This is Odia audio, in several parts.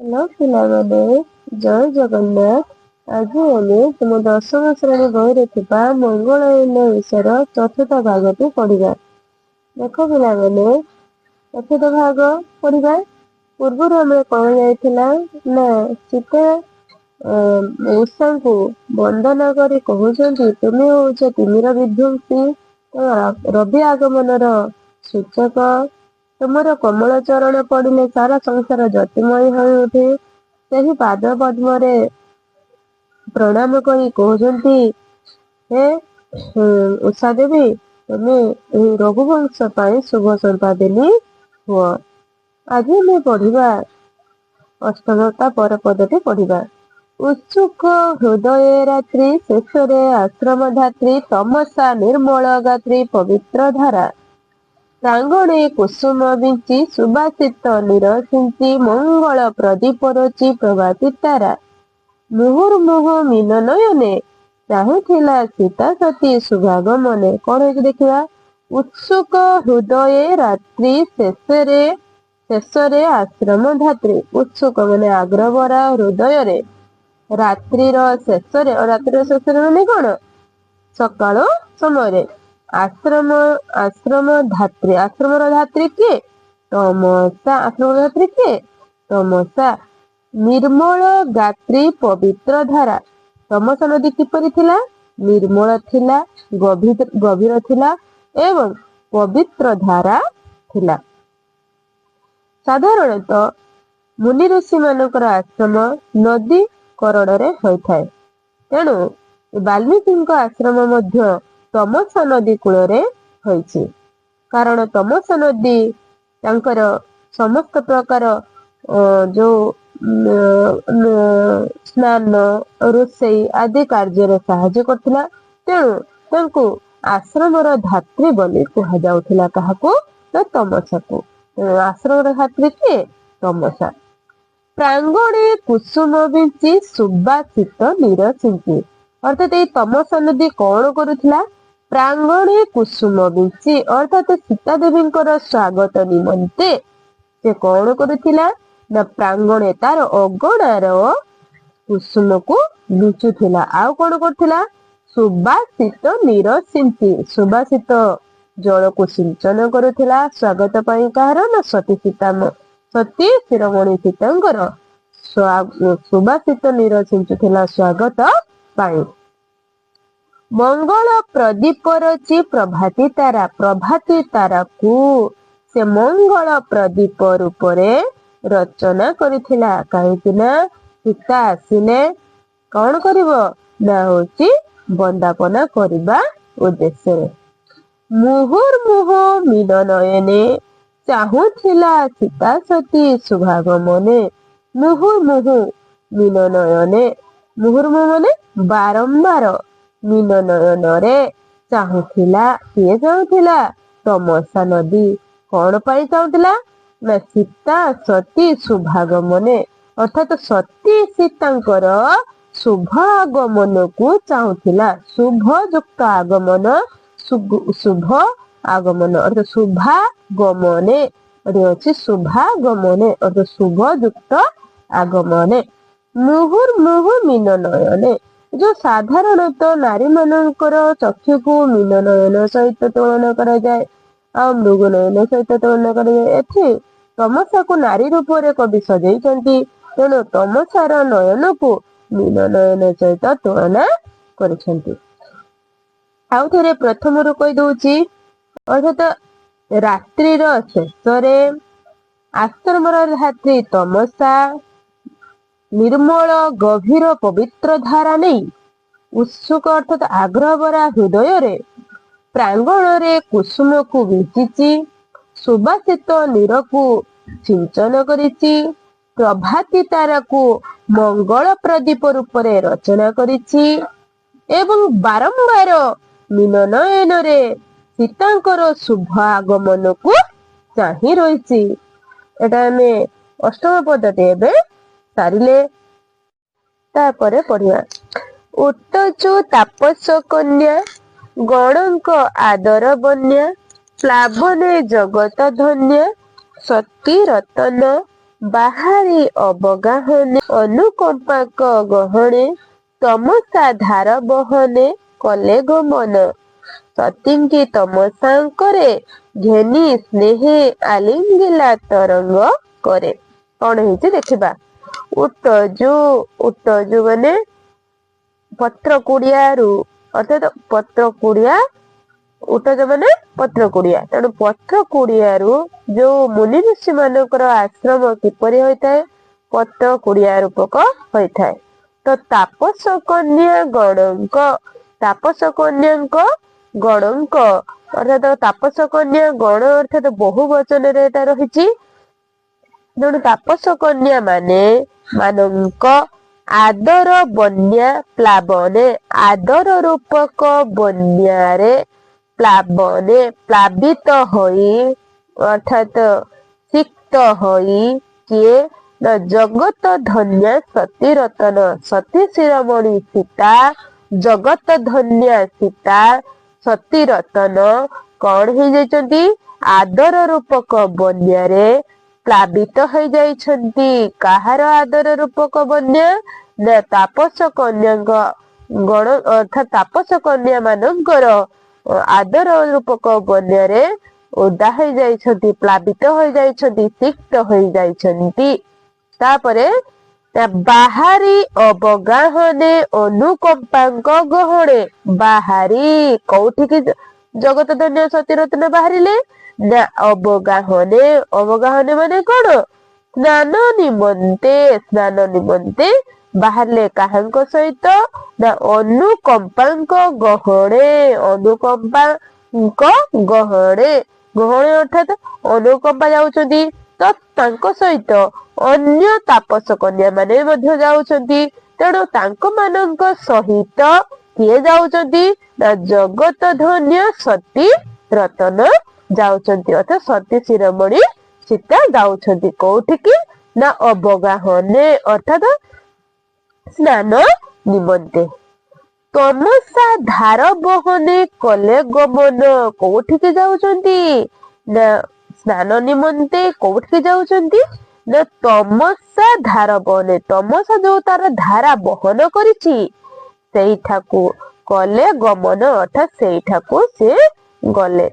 हेलो पिलाମାନେ जय जगन्नाथ। आज आम तुम दशम श्रेणी बही मंगलायन विषय चतुर्थ भागटी पढ़ा। देख पिलाମାନେ चतुर्थ भाग पढ़ा पूर्व आम कौन जाइला ना सीता उषा को वंदना कर कहते तुम्हें हूँ तिमिर विध्वंसी रवि आगमन सूचक तुमर कमल चरण पड़े सारा संसार ज्योतिमय हो उठे। से पाद पद्म प्रणाम करी कहते हे उषा देवी तुम्हें रघुवंश शुभ संपादिनी हुआ। आज मैं पढ़ा अष्टमता पर पदटी पढ़ा। उत्सुक हृदय रात्रि शेष आश्रम धात्री तमसा निर्मल गात्री पवित्र धारा प्रांगणे कुसुम बिंची सुबासित निरसिंची मंगल प्रदीप रची प्रभाती तारा मुहुर्मुह मीन नयने चाहूला सीता सती शुभागमने। कौन है देखा उत्सुक हृदय रात्रि शेष आश्रम धात्री उत्सुक माने आग्रह भरा हृदय रात्रि शेष माने कौन सकाळ समय आश्रम धात्री धात्री किए तमसा आश्रम धात्री किए तमसा निर्मल गात्री पवित्र धारा तमसा नदी किपरि थिला निर्मल थिला गभीर थिला एवं पवित्र धारा थिला। साधारणतः मुनि ऋषि मानकर आश्रम नदी करणरे होइथाय तेणु वाल्मीकि आश्रम मध्य तमसा नदी कूଳରେ होइछि। कारण तमसा नदी तांकर समस्त प्रकार जो स्नान रोषेई आदि कार्य साहाय्य करथिला तेणु तांको आश्रमर धात्री बोली कहा जाउथिला। काहाको ना तमसा को आश्रमर धात्री के तमसा। प्रांगणे कुसुम बिंची सुबासित निरसिंची अर्थात ये तमसा नदी कौन करुथिला प्रांगणे कुसुम बिंची अर्थात सीता देवी स्वागत निमंते से कौन करुथिला ना प्रांगणे तार अगणार कुसुम को लुचुथिला। आउ कौन करथिला सुबासित निरसिंची सुबासित जल को सिंचन करुथिला स्वागत पाई कहार ना सती शिरोमणि सीतांकर सुबासित निरसिंचुथिला स्वागत पाई। मंगल प्रदीप रची प्रभाती तारा को से मंगल प्रदीप रूप रचना करिथिला। कहीं सीता आसिले कौन करिवो ना होची वंदापना करिबा उद्देश्य। मुहुर्मुह मीन नयने चाहूथिला सीता सती शुभागमने। मुहुर्मुह मीन नयने मुहुर्मुह माने बारंबार मीन नयन रे चाहूथिला किए चाहूथिला तमसा नदी कौन पाई चाहूथिला ना सीता सती शुभागमने अर्थात सती सीतांकर शुभ आगमन को चाहूथिला। शुभ युक्त आगमन शुभ आगमन अर्थात शुभागमने अच्छी शुभागमने अर्थात शुभ युक्त आगमने। मुहुर्मुह मीन नयने जो साधारणतः नारी मानकर चक्षु को मीन नयन सहित तुलना करा जाए आ मृग नयन सहित तुलना करा जाए। एथि तमसा को नारी रूप में कवि सजाइछंती तेणु तमसार नयन को मीन नयन सहित तुलना करिछंती। आउ थरे प्रथम रु कहि दउची अर्थात रात्रिर शेषरे आश्रमर धात्री तमसा निर्मल गभीर पवित्र धारा नहीं उत्सुक अर्थात आग्रह भरा हृदय रे प्रांगण रे कुसुम को बीचिची सुबासित नीर को सिंचन करिची प्रभाती तारा को मंगल प्रदीप रूप रे रचना करिची एवं बारंबार मीन नयन रे सीतांकर शुभ आगमन को चाही रही। एटा आमे अष्टम पदटी एबे सारिले तापरे पढ़िया। उट्टचु तापस कन्या गणक आदर बन्या प्लावने जगत धन्य सती रतन ବାହାରି ଅବଗାହନେ ଅନୁକମ୍ପାଙ୍କ ଗହଣେ ତମସା ଧାର ବହନେ କଲେ ଗମନ। ସତୀଙ୍କି ତମସାଙ୍କରେ ଘେନି ସ୍ନେହେ ଆଲିଙ୍ଗିଲା ତରଙ୍ଗ କରେ। କଣ ହେଇଛି ଦେଖିବା। ଉଟଜୁ ମାନେ ପତ୍ର କୁଡିଆରୁ ଅର୍ଥାତ ପତ୍ର କୁଡିଆ ଉଟଜ ମାନେ ପତ୍ର କୁଡିଆ। ତେଣୁ ପତ୍ର କୁଡିଆରୁ ଯୋଉ ମୁନି ଋଷି ମାନଙ୍କର ଆଶ୍ରମ କିପରି ହୋଇଥାଏ? ପତ୍ର କୁଡିଆ ରୂପକ ହୋଇଥାଏ। ତ ତାପସ କନ୍ୟାଙ୍କ ଗଣଙ୍କ ଅର୍ଥାତ ତାପସ କନ୍ୟା ଗଣ ଅର୍ଥାତ ବହୁ ବଚନରେ ଏଟା ରହିଛି। ତେଣୁ ତାପସ କନ୍ୟା ମାନଙ୍କ ଆଦର ବନ୍ୟା ପ୍ଲାବନେ ଆଦର ରୂପକ ବନ୍ୟାରେ ପ୍ଲାବିତ ହୋଇ ଅର୍ଥାତ ସିକ୍ତ ହୋଇ କିଏ ନା ଜଗତ ଧନ୍ୟା ସତୀ ରତନ ସତୀ ଶିରୋମଣି ସୀତା ଜଗତ ଧନ୍ୟା ସୀତା ସତୀ ରତନ କଣ ହେଇଯାଇଛନ୍ତି? ଆଦର ରୂପକ ବନ୍ୟାରେ ପ୍ଲାବିତ ହେଇଯାଇଛନ୍ତି। କାହାର ଆଦର ରୂପକ ବନ୍ୟା? ନା ତାପସ କନ୍ୟାଙ୍କ ଗଣ ଅର୍ଥାତ ତାପସ କନ୍ୟା ମାନଙ୍କର ଆଦର ରୂପକ ବନ୍ୟାରେ ଓଦା ହେଇଯାଇଛନ୍ତି, ପ୍ଲାବିତ ହୋଇଯାଇଛନ୍ତି, ସିକ୍ତ ହୋଇଯାଇଛନ୍ତି। ତାପରେ ବାହାରି ଅବଗାହନେ ଅନୁକମ୍ପାଙ୍କ ଗହଣେ ବାହାରି କୋଉଠିକି ଜଗତ ଧନ୍ୟ ସତୀ ରତ୍ନ ବାହାରିଲେ? ନା ଅବଗାହନେ ମାନେ କଣ? ସ୍ନାନ ନିମନ୍ତେ ବାହାରିଲେ। କାହାଙ୍କ ସହିତ? ନା ଅନୁକମ୍ପାଙ୍କ ଗହଣେ ଅନୁକମ୍ପାଙ୍କ ଗହଣେ ଅର୍ଥାତ ଅନୁକମ୍ପା ଯାଉଛନ୍ତି ତ ତାଙ୍କ ସହିତ ଅନ୍ୟ ତାପସ କନ୍ୟା ମାନେ ମଧ୍ୟ ଯାଉଛନ୍ତି। ତେଣୁ ତାଙ୍କ ମାନଙ୍କ ସହିତ କିଏ ଯାଉଛନ୍ତି? ନା ଜଗତ ଧନ୍ୟ ସତୀ ରତନ ଯାଉଛନ୍ତି ଅର୍ଥାତ ସତୀ ଶିରୋମଣି ସୀତା ଯାଉଛନ୍ତି। କୋଉଠିକି? ନା ଅବଗାହନେ ଅର୍ଥାତ ସ୍ନାନ ନିମନ୍ତେ। ତମସା ଧାର ବହନେ କଲେ ଗମନ କୋଉଠିକି ଯାଉଛନ୍ତି? ନା ସ୍ନାନ ନିମନ୍ତେ କୋଉଠିକି ଯାଉଛନ୍ତି? ନା ତମସା ଧାର ବହନେ ତମସା ଯୋଉ ତାର ଧାରା ବହନ କରିଛି ସେଇଠାକୁ କଲେ ଗମନ ଅର୍ଥାତ ସେଇଠାକୁ ସେ ଗଲେ।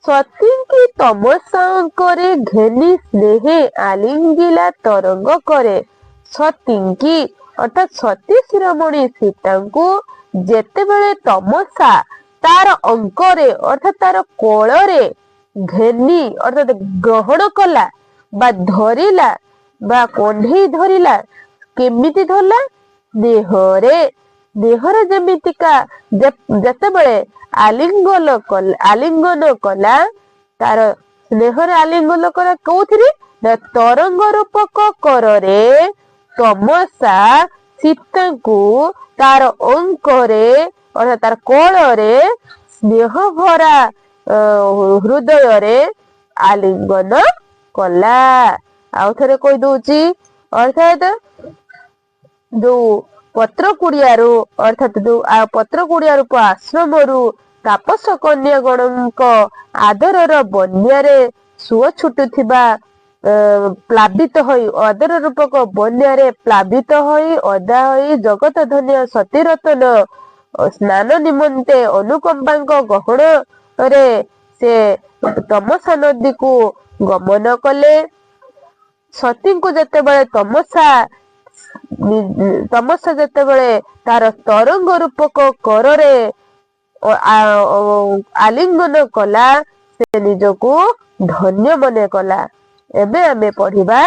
ସତୀଙ୍କି ତମସାଙ୍କରେ ଘେନି ସ୍ନେହେ ଆଲିଙ୍ଗିଲା ତରଙ୍ଗ କରେ। ସତୀଙ୍କି ଅର୍ଥାତ ସତୀ ଶିରୋମଣି ସୀତାଙ୍କୁ ଯେତେବେଳେ ତମସା ତାର ଅଙ୍କରେ ଅର୍ଥାତ ତାର କୋଳରେ ଘେନି ଅର୍ଥାତ ଗ୍ରହଣ କଲା ବା ଧରିଲା ବା କଣ୍ଢେଇ ଧରିଲା। କେମିତି ଧରିଲା? ଦେହରେ ଯେମିତିକା ଯେତେବେଳେ ଆଲିଙ୍ଗନ କଲା ତାର ସ୍ନେହରେ ଆଲିଙ୍ଗନ କଲା କୋଉଥିରେ? ନା ତରଙ୍ଗ ରୂପକ କରରେ ତମସା ସୀତାଙ୍କୁ ତାର ଅଙ୍କରେ ଅର୍ଥାତ ତାର କୋଳରେ ସ୍ନେହ ଭରା ହୃଦୟରେ ଆଲିଙ୍ଗନ କଲା। ଆଉ ଥରେ କହିଦଉଛି ଅର୍ଥାତ ଯୋଉ ପତ୍ର କୁଡିଆରୁ ଅର୍ଥାତ ଯୋଉ ପତ୍ର କୁଡିଆ ରୂପ ଆଶ୍ରମରୁ ତାପସ କନ୍ୟା ଗଣଙ୍କ ଆଦରର ବନ୍ୟାରେ ସୁଅ ଛୁଟୁଥିବା ପ୍ଲାବିତ ହୋଇ ଆଦର ରୂପକ ବନ୍ୟାରେ ପ୍ଲାବିତ ହୋଇ ଅଦା ହୋଇ ଜଗତ ଧନ୍ୟ ସତୀ ରତନ ସ୍ନାନ ନିମନ୍ତେ ଅନୁକମ୍ପାଙ୍କ ଗହଣରେ ସେ ତମସା ନଦୀକୁ ଗମନ କଲେ। ସତୀଙ୍କୁ ଯେତେବେଳେ ତମସା ଯେତେବେଳେ ତାର ତରଙ୍ଗ ରୂପକ କରରେ ଆଲିଙ୍ଗନ କଲା ସେ ନିଜକୁ ଧନ୍ୟ ମନେ କଲା। ଏବେ ଆମେ ପଢିବା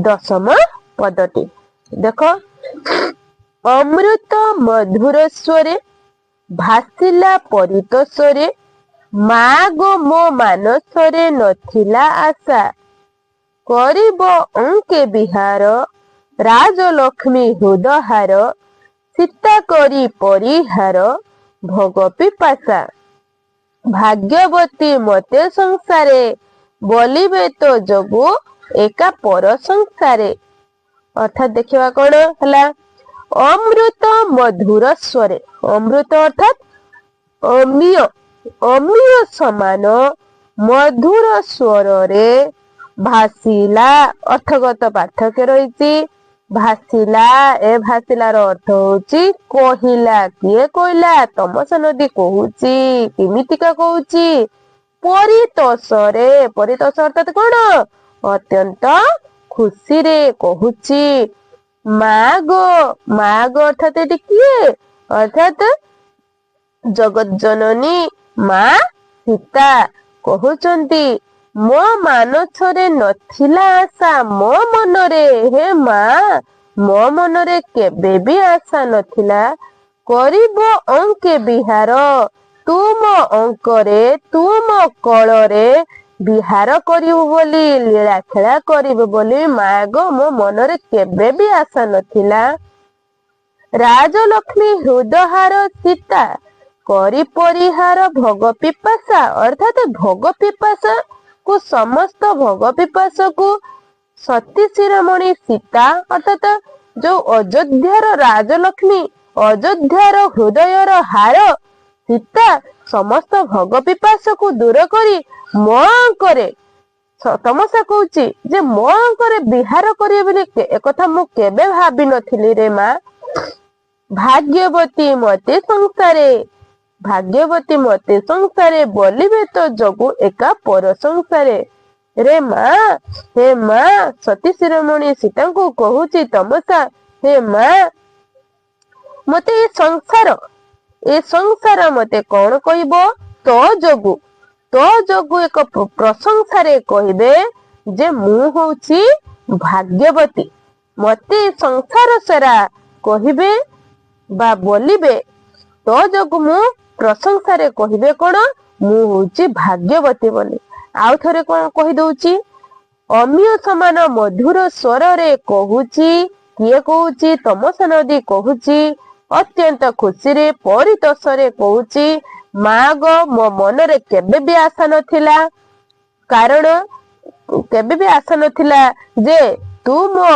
10ମ ପଦଟି। ଦେଖ ଅମୃତ ମଧୁର ସ୍ୱରେ ଭାସିଲା ପରିତୋଷରେ ମା ଗୋ ମୋ ମାନସରେ ନଥିଲା ଆଶା କରିବ ଅଙ୍କେ ବିହାର ରାଜଲକ୍ଷ୍ମୀ ହୃଦହାର ସୀତା କରି ପରିହାର ଭୋଗ ପିପାସା ଭାଗ୍ୟବତୀ ମତେ ସଂସାରେ ବଲିବେ ତ ଯୋଗୁ ଏକା ପର ସଂସାରେ। ଅର୍ଥାତ ଦେଖିବା କଣ ହେଲା? ଅମୃତ ମଧୁର ସ୍ୱରେ ଅମୃତ ଅର୍ଥାତ ଅମୀୟ ସମାନ ମଧୁର ସ୍ୱରରେ ଭାସିଲା ଅର୍ଥଗତ ପାର୍ଥକ୍ୟ ରହିଛି। ଭାସିଲା ଏ ଭାସିଲାର ଅର୍ଥ ହଉଛି କହିଲା। କିଏ କହିଲା? ତମସା ନଦୀ କହୁଛି। କେମିତିକା କହୁଛି? ପରିତୋଷରେ। ପରିତୋଷ ଅର୍ଥାତ କଣ? ଅତ୍ୟନ୍ତ ଖୁସିରେ କହୁଛି। ମାଗୋ। ମାଗୋ ଅର୍ଥାତ ଏଠି କିଏ? ଅର୍ଥାତ ଜଗତ ଜନନୀ ମା ସୀତା କହୁଛନ୍ତି ମୋ ମାନସରେ ନଥିଲା ଆଶା ମୋ ମନରେ। ହେ ମା, ମୋ ମନରେ କେବେ ବି ଆଶା ନଥିଲା କରିବ ଅଙ୍କେ ବିହାର। ତୁମ ଅଙ୍କରେ ତୁମ କଳରେ ବିହାର କରିବୁ ବୋଲି, ଲୀଳା ଖେଳା କରିବୁ ବୋଲି ମାଗୋ ମୋ ମନରେ କେବେ ବି ଆଶା ନଥିଲା। ରାଜଲକ୍ଷ୍ମୀ ହୃଦହାର ସୀତା କରି ପରିହାର ଭୋଗ ପିପାସା। ଅର୍ଥାତ ଭୋଗ ପିପାସା କୁ ସମସ୍ତ ଭୋଗ ପିପାସକୁ ସତୀ ଶିରୋମଣି ସୀତା ଅର୍ଥାତ ଯୋଉ ଅଯୋଧ୍ୟାର ରାଜଲକ୍ଷ୍ମୀ, ଅଯୋଧ୍ୟାର ହୃଦୟର ହାର ସୀତା ସମସ୍ତ ଭୋଗ ପିପାସକୁ ଦୂର କରି ମୋ ଅଙ୍କରେ, ତମସା କହୁଛି ଯେ ମୋ ଅଙ୍କରେ ବିହାର କରିବେ ବୋଲି ଏକଥା ମୁଁ କେବେ ଭାବିନଥିଲି ରେ ମା। ଭାଗ୍ୟବତୀ ମତେ ସଂସାରେ। ଭାଗ୍ୟବତୀ ମତେ ସଂସାରେ ବୋଲିବେ ତ ଯୋଗୁ ଏକା ପର ସଂସାରେ। ରେ ମା, ହେ ମା, ସତୀ ଶିରୋମଣି ସୀତାଙ୍କୁ କହୁଛି ତମସା, ହେ ମା, ମତେ ଏ ସଂସାର ମତେ କଣ କହିବ? ତୋ ଯୋଗୁ ଏକ ପ୍ରଶଂସାରେ କହିବେ ଯେ ମୁଁ ହଉଛି ଭାଗ୍ୟବତୀ। ମତେ ସଂସାର ସାରା କହିବେ ବା ବୋଲିବେ ତୋ ଯୋଗୁ ମୁଁ ପ୍ରଶଂସାରେ କହିବେ କଣ? ମୁଁ ହଉଛି ଭାଗ୍ୟବତୀ ବୋଲି। ଆଉ ଥରେ କଣ କହିଦଉଛି? ଅମିୟ ସମାନ ମଧୁର ସ୍ୱରରେ କହୁଛି। କିଏ କହୁଛି? ତମସା ନଦୀ କହୁଛି। ଅତ୍ୟନ୍ତ ଖୁସିରେ ପରିତୋଷରେ କହୁଛି ମାଗୋ ମୋ ମନରେ କେବେ ବି ଆଶା ନଥିଲା। କାରଣ କେବେ ବି ଆଶା ନଥିଲା ଯେ ତୁ ମୋ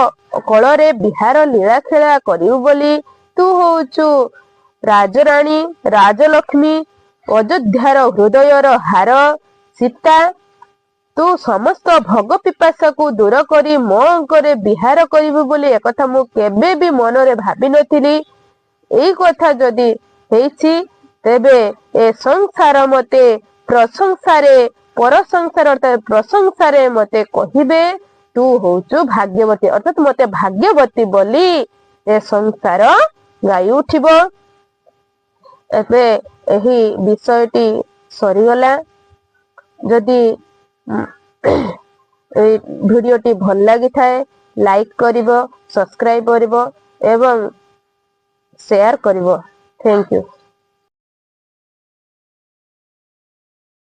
କୋଳରେ ବିହାର ଲୀଳା ଖେଳା କରିବୁ ବୋଲି। ତୁ ହଉଛୁ ରାଜରାଣୀ, ରାଜଲକ୍ଷ୍ମୀ, ଅଯୋଧ୍ୟାର ହୃଦୟର ହାର ସୀତା। ତୁ ସମସ୍ତ ଭୋଗ ପିପାସାକୁ ଦୂର କରି ମୋ ଅଙ୍କରେ ବିହାର କରିବୁ ବୋଲି ଏକଥା ମୁଁ କେବେ ବି ମନରେ ଭାବିନଥିଲି। ଏଇ କଥା ଯଦି ହେଇଛି ତେବେ ଏ ସଂସାର ମତେ ପ୍ରଶଂସାରେ, ପର ସଂସାର ଅର୍ଥାତ ପ୍ରଶଂସାରେ ମତେ କହିବେ ତୁ ହଉଛୁ ଭାଗ୍ୟବତୀ। ଅର୍ଥାତ ମତେ ଭାଗ୍ୟବତୀ ବୋଲି ଏ ସଂସାର ଗାଇ ଉଠିବ। ଏବେ ଏହି ବିଷୟଟି ସରିଗଲା। ଯଦି ଏଇ ଭିଡିଓଟି ଭଲ ଲାଗିଥାଏ ଲାଇକ୍ କରିବ, ସବସ୍କ୍ରାଇବ କରିବ ଏବଂ ସେୟାର କରିବ। Thank you.